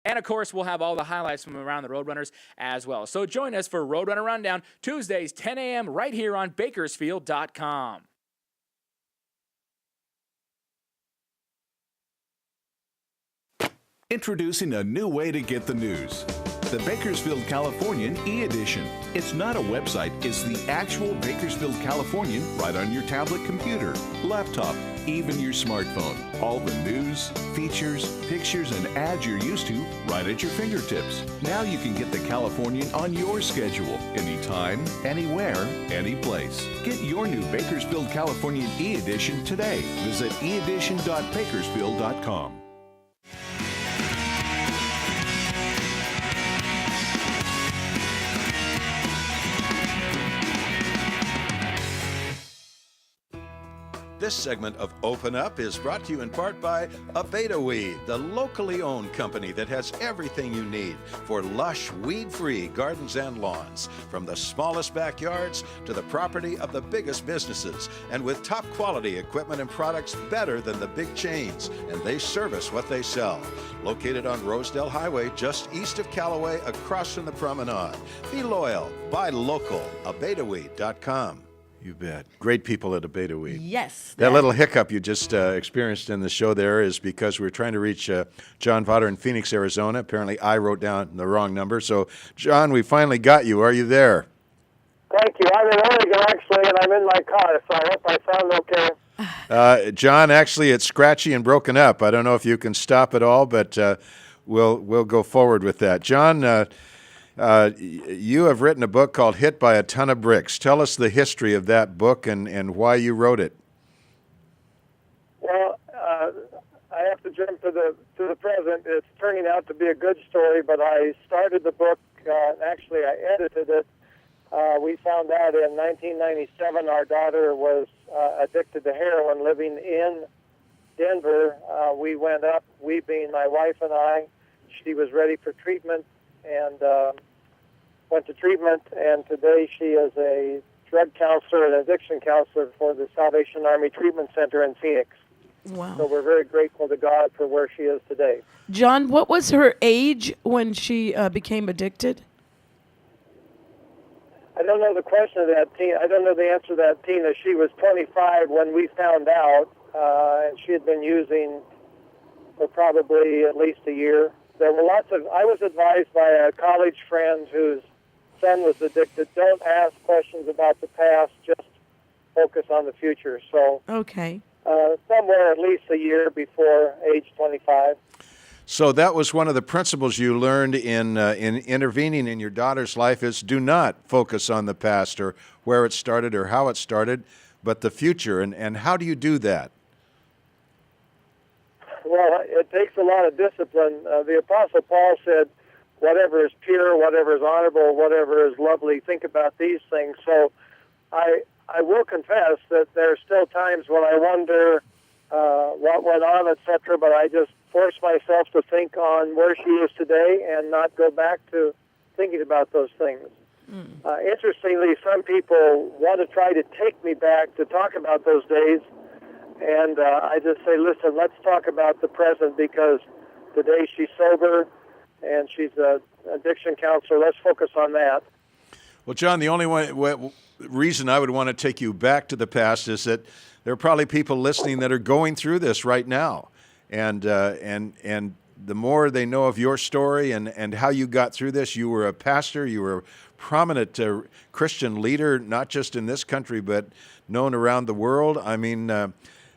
And, of course, we'll have all the highlights from around the Roadrunners as well. So join us for Roadrunner Rundown, Tuesdays, 10 a.m. right here on Bakersfield.com. Introducing a new way to get the news. The Bakersfield Californian e-edition. It's not a website, it's the actual Bakersfield Californian right on your tablet computer, laptop, even your smartphone. All the news, features, pictures, and ads you're used to right at your fingertips. Now you can get the Californian on your schedule, anytime, anywhere, anyplace. Get your new Bakersfield Californian e-edition today. Visit eedition.bakersfield.com. This segment of Open Up is brought to you in part by Abeta-Weed, the locally owned company that has everything you need for lush, weed-free gardens and lawns, from the smallest backyards to the property of the biggest businesses, and with top-quality equipment and products better than the big chains, and they service what they sell. Located on Rosedale Highway, just east of Callaway, across from the promenade. Be loyal, buy local, abetaweed.com. You bet. Great people at Abeta-Weed. Yes. That little hiccup you just experienced in the show there is because we were trying to reach John Potter in Phoenix, Arizona. Apparently, I wrote down the wrong number. So, John, we finally got you. Are you there? Thank you. I'm in Oregon, actually, and I'm in my car, so I hope I sound okay. John, actually, it's scratchy and broken up. I don't know if you can stop it all, but we'll go forward with that. John, you have written a book called Hit by a Ton of Bricks. Tell us the history of that book and why you wrote it. Well, I have to jump to the present. It's turning out to be a good story, but I started the book, actually I edited it. We found out in 1997 our daughter was addicted to heroin living in Denver. We went up, we being my wife and I. She was ready for treatment and went to treatment, and today she is a drug counselor and addiction counselor for the Salvation Army Treatment Center in Phoenix. Wow. So we're very grateful to God for where she is today. John, what was her age when she became addicted? I don't know the question of that, Tina. I don't know the answer to that, Tina. She was 25 when we found out, and she had been using for probably at least a year. There were I was advised by a college friend whose son was addicted, don't ask questions about the past, just focus on the future. So, okay. Somewhere at least a year before age 25. So that was one of the principles you learned in intervening in your daughter's life is do not focus on the past or where it started or how it started, but the future. And how do you do that? Well, it takes a lot of discipline. The Apostle Paul said, whatever is pure, whatever is honorable, whatever is lovely, think about these things. So I will confess that there are still times when I wonder what went on, etc., but I just force myself to think on where she is today and not go back to thinking about those things. Interestingly, some people want to try to take me back to talk about those days, and I just say, listen, let's talk about the present because today she's sober and she's an addiction counselor. Let's focus on that. Well, John, the only reason I would want to take you back to the past is that there are probably people listening that are going through this right now. And the more they know of your story and how you got through this, you were a pastor, you were a prominent Christian leader, not just in this country, but known around the world. I mean,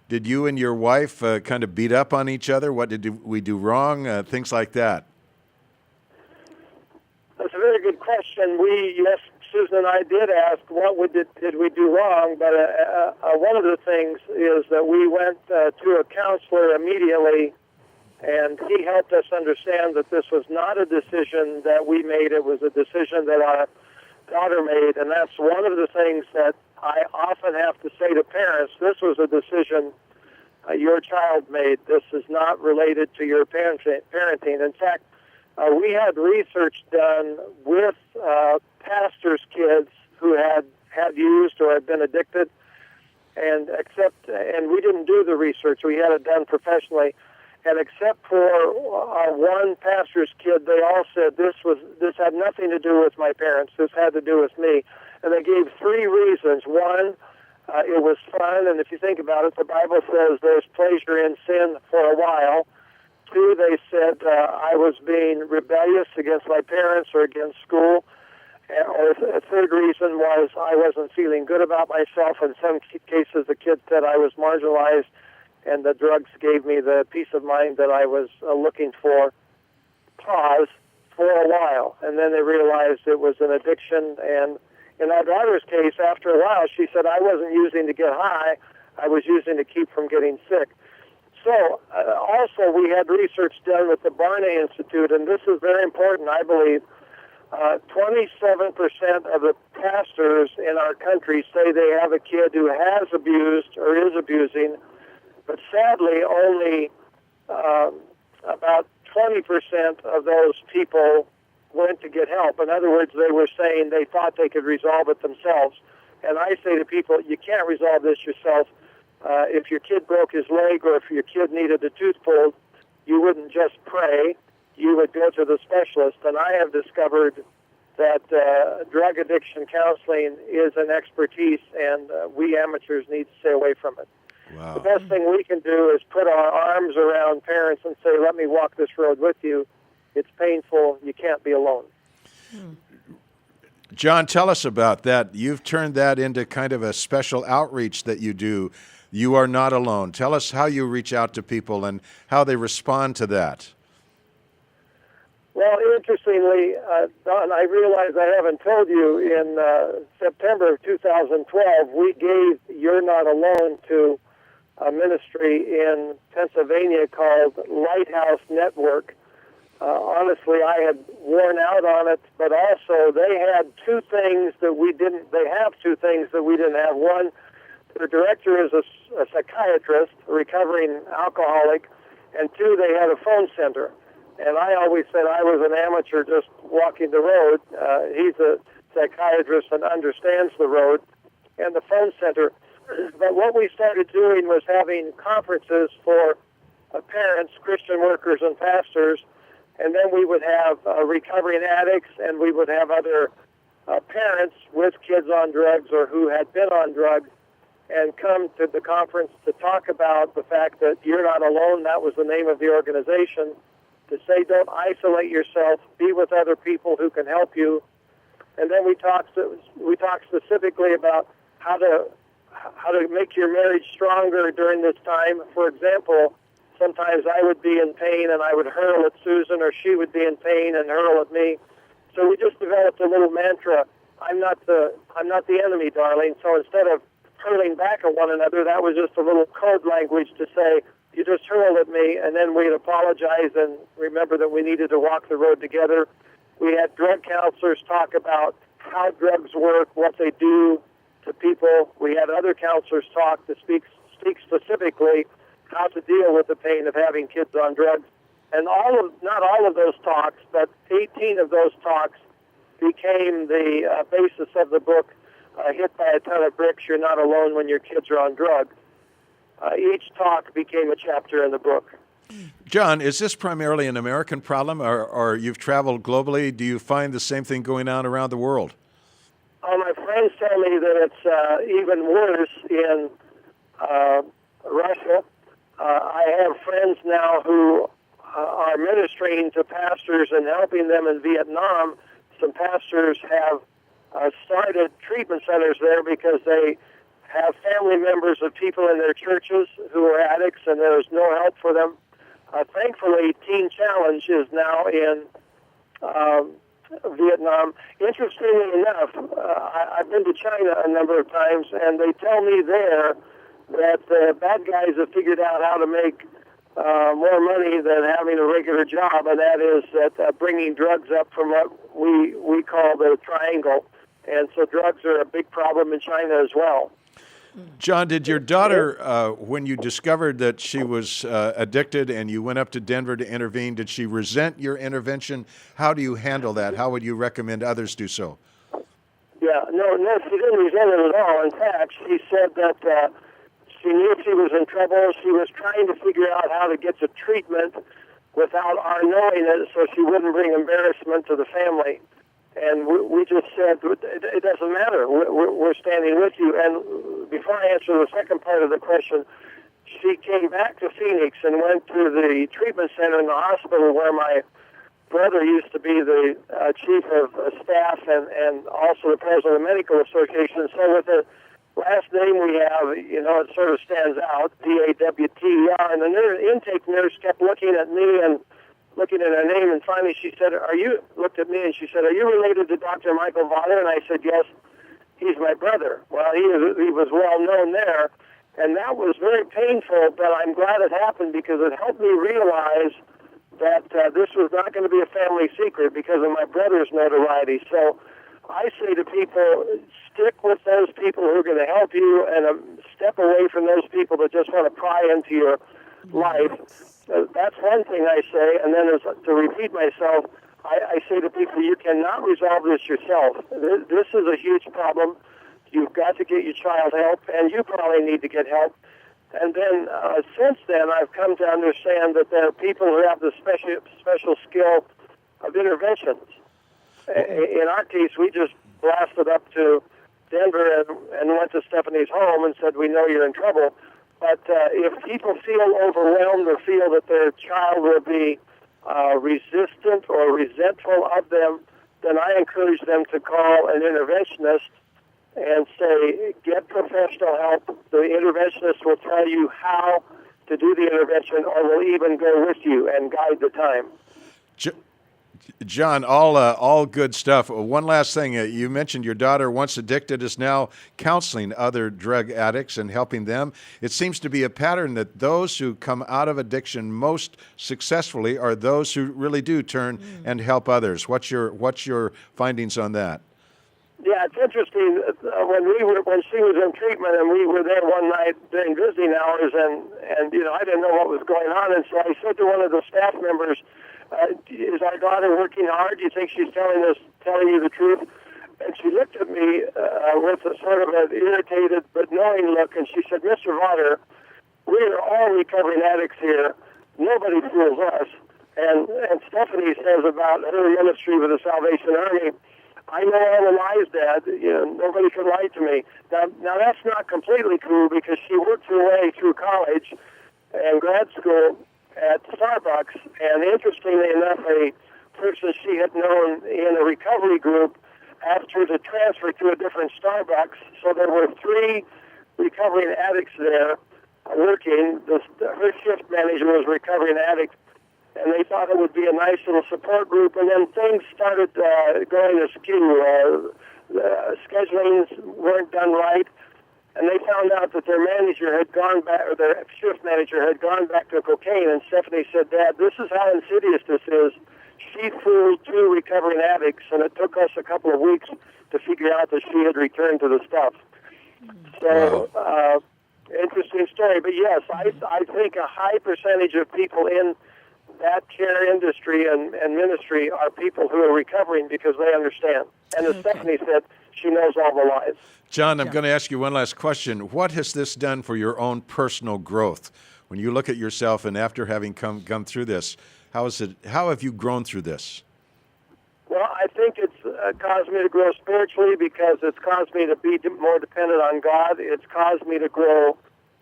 did you and your wife kind of beat up on each other? What did we do wrong? Things like that. That's a very good question. Yes, Susan and I did ask what did we do wrong, but one of the things is that we went to a counselor immediately, and he helped us understand that this was not a decision that we made. It was a decision that our daughter made, and that's one of the things that I often have to say to parents. This was a decision your child made. This is not related to your parenting. In fact, we had research done with pastors' kids who had used or had been addicted, and we didn't do the research. We had it done professionally, And except for one pastor's kid, they all said this had nothing to do with my parents. This had to do with me. And they gave three reasons. One, it was fun, and if you think about it, the Bible says there's pleasure in sin for a while. Two, they said I was being rebellious against my parents or against school. Or a third reason was I wasn't feeling good about myself. In some cases, the kid said I was marginalized, and the drugs gave me the peace of mind that I was looking for. Pause for a while, and then they realized it was an addiction. And in my daughter's case, after a while, she said, I wasn't using to get high, I was using to keep from getting sick. So also we had research done with the Barna Institute, and this is very important, I believe. 27% of the pastors in our country say they have a kid who has abused or is abusing, but sadly only about 20% of those people went to get help. In other words, they were saying they thought they could resolve it themselves. And I say to people, you can't resolve this yourself. If your kid broke his leg or if your kid needed a tooth pulled, you wouldn't just pray. You would go to the specialist. And I have discovered that drug addiction counseling is an expertise, and we amateurs need to stay away from it. Wow. The best thing we can do is put our arms around parents and say, let me walk this road with you. It's painful. You can't be alone. John, tell us about that. You've turned that into kind of a special outreach that you do. You are not alone. Tell us how you reach out to people and how they respond to that. Well, interestingly, Don, I realize I haven't told you, in September of 2012, we gave You're Not Alone to a ministry in Pennsylvania called Lighthouse Network. Honestly, I had worn out on it, but also they had two things that we didn't. They have two things that we didn't have. One, their director is a psychiatrist, a recovering alcoholic, and two, they had a phone center. And I always said I was an amateur just walking the road. He's a psychiatrist and understands the road and the phone center. But what we started doing was having conferences for parents, Christian workers, and pastors. And then we would have recovering addicts, and we would have other parents with kids on drugs or who had been on drugs and come to the conference to talk about the fact that you're not alone. That was the name of the organization. To say don't isolate yourself, be with other people who can help you. And then we talked specifically about how to make your marriage stronger during this time. For example, sometimes I would be in pain and I would hurl at Susan, or she would be in pain and hurl at me. So we just developed a little mantra: I'm not the enemy, darling. So instead of hurling back at one another, that was just a little code language to say, you just hurled at me, and then we'd apologize and remember that we needed to walk the road together. We had drug counselors talk about how drugs work, what they do to people. We had other counselors talk to speak specifically how to deal with the pain of having kids on drugs. And not all of those talks, but 18 of those talks became the basis of the book, Hit by a Ton of Bricks, You're Not Alone When Your Kids Are on Drugs. Each talk became a chapter in the book. John, is this primarily an American problem, or you've traveled globally? Do you find the same thing going on around the world? My friends tell me that it's even worse in Russia. I have friends now who are ministering to pastors and helping them in Vietnam. Some pastors have started treatment centers there because they have family members of people in their churches who are addicts, and there's no help for them. Thankfully, Teen Challenge is now in Vietnam. Interestingly enough, I've been to China a number of times, and they tell me there that the bad guys have figured out how to make more money than having a regular job, and that is that bringing drugs up from what we call the triangle. And so drugs are a big problem in China as well. John, did your daughter, when you discovered that she was addicted and you went up to Denver to intervene, did she resent your intervention? How do you handle that? How would you recommend others do so? Yeah, no, she didn't resent it at all. In fact, she said that She knew she was in trouble. She was trying to figure out how to get to treatment without our knowing it, so she wouldn't bring embarrassment to the family. And we just said, it doesn't matter. We're standing with you. And before I answer the second part of the question, she came back to Phoenix and went to the treatment center in the hospital where my brother used to be the chief of staff and also the president of the medical association. So with the last name we have, it sort of stands out, Dawter. And the intake nurse kept looking at me and looking at her name, and finally she said, looked at me and she said, "Are you related to Dr. Michael Vaughter?" And I said, "Yes, he's my brother." Well, he was well known there, and that was very painful, but I'm glad it happened because it helped me realize that this was not going to be a family secret because of my brother's notoriety. So I say to people, stick with those people who are going to help you and step away from those people that just want to pry into your life. That's one thing I say, and then to repeat myself, I say to people, you cannot resolve this yourself. This is a huge problem. You've got to get your child help, and you probably need to get help. And then since then, I've come to understand that there are people who have the special skill of interventions. In our case, we just blasted up to Denver and went to Stephanie's home and said, "We know you're in trouble." But if people feel overwhelmed or feel that their child will be resistant or resentful of them, then I encourage them to call an interventionist and say, get professional help. The interventionist will tell you how to do the intervention or will even go with you and guide the time. John, all good stuff. One last thing. You mentioned your daughter, once addicted, is now counseling other drug addicts and helping them. It seems to be a pattern that those who come out of addiction most successfully are those who really do turn and help others. What's your findings on that? Yeah, it's interesting. When she was in treatment and we were there one night during visiting hours, and I didn't know what was going on, and so I said to one of the staff members, "Is our daughter working hard? Do you think she's telling you the truth?" And she looked at me with a sort of an irritated but knowing look, and she said, "Mr. Vaughter, we are all recovering addicts here. Nobody fools us." And Stephanie says about her ministry with the Salvation Army, "I know all the lies, Dad. Nobody can lie to me." Now that's not completely true because she worked her way through college and grad school at Starbucks, and interestingly enough, a person she had known in a recovery group asked her to transfer to a different Starbucks. So there were 3 recovering addicts there working. Her shift manager was a recovering addict, and they thought it would be a nice little support group. And then things started going askew. Schedulings weren't done right. And they found out that their manager had gone back, or their shift manager had gone back to cocaine. And Stephanie said, "Dad, this is how insidious this is. She fooled 2 recovering addicts, and it took us a couple of weeks to figure out that she had returned to the stuff." So, interesting story. But yes, I think a high percentage of people in that care industry and ministry are people who are recovering because they understand. And as Stephanie said, she knows all the lies. John, I'm going to ask you one last question. What has this done for your own personal growth? When you look at yourself and after having come through this, how have you grown through this? Well, I think it's caused me to grow spiritually because it's caused me to be more dependent on God. It's caused me to grow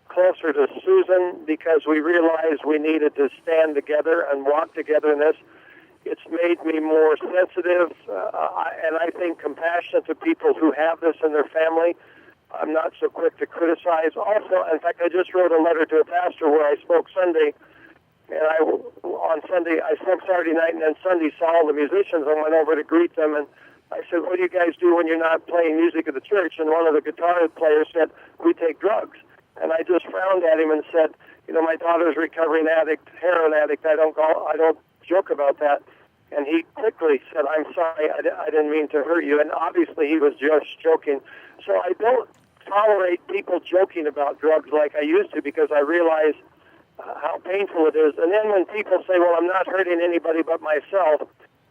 closer to Susan because we realized we needed to stand together and walk together in this. It's made me more sensitive and I think compassionate to people who have this in their family. I'm not so quick to criticize. Also, in fact, I just wrote a letter to a pastor where I spoke Sunday, and on Sunday I spoke Saturday night, and then Sunday saw all the musicians and went over to greet them, and I said, "What do you guys do when you're not playing music at the church?" And one of the guitar players said, "We take drugs." And I just frowned at him and said, "My daughter's a recovering addict, heroin addict. I don't joke about that." And he quickly said, "I'm sorry, I didn't mean to hurt you." And obviously he was just joking. So I don't tolerate people joking about drugs like I used to because I realize how painful it is. And then when people say, "Well, I'm not hurting anybody but myself,"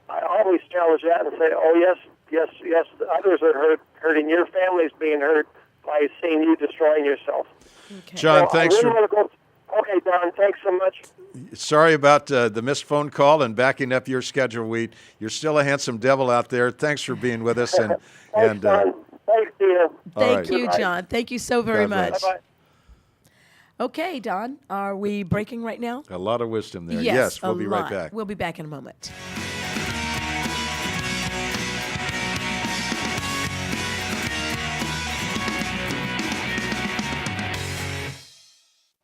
I always challenge that and say, "Oh, yes, others are hurting. Your family's being hurt by seeing you destroying yourself. John, So thanks I really for. want to go. Okay, Don, thanks so much. Sorry about the missed phone call and backing up your schedule. You're still a handsome devil out there. Thanks for being with us. And Thanks, Don. Thanks, Tina. All Thank right. you, Goodbye. John. Thank you so very God bless. much. Bye-bye. Okay, Don, are we breaking right now? a lot of wisdom there. Yes, We'll a be lot. right back. We'll be back in a moment.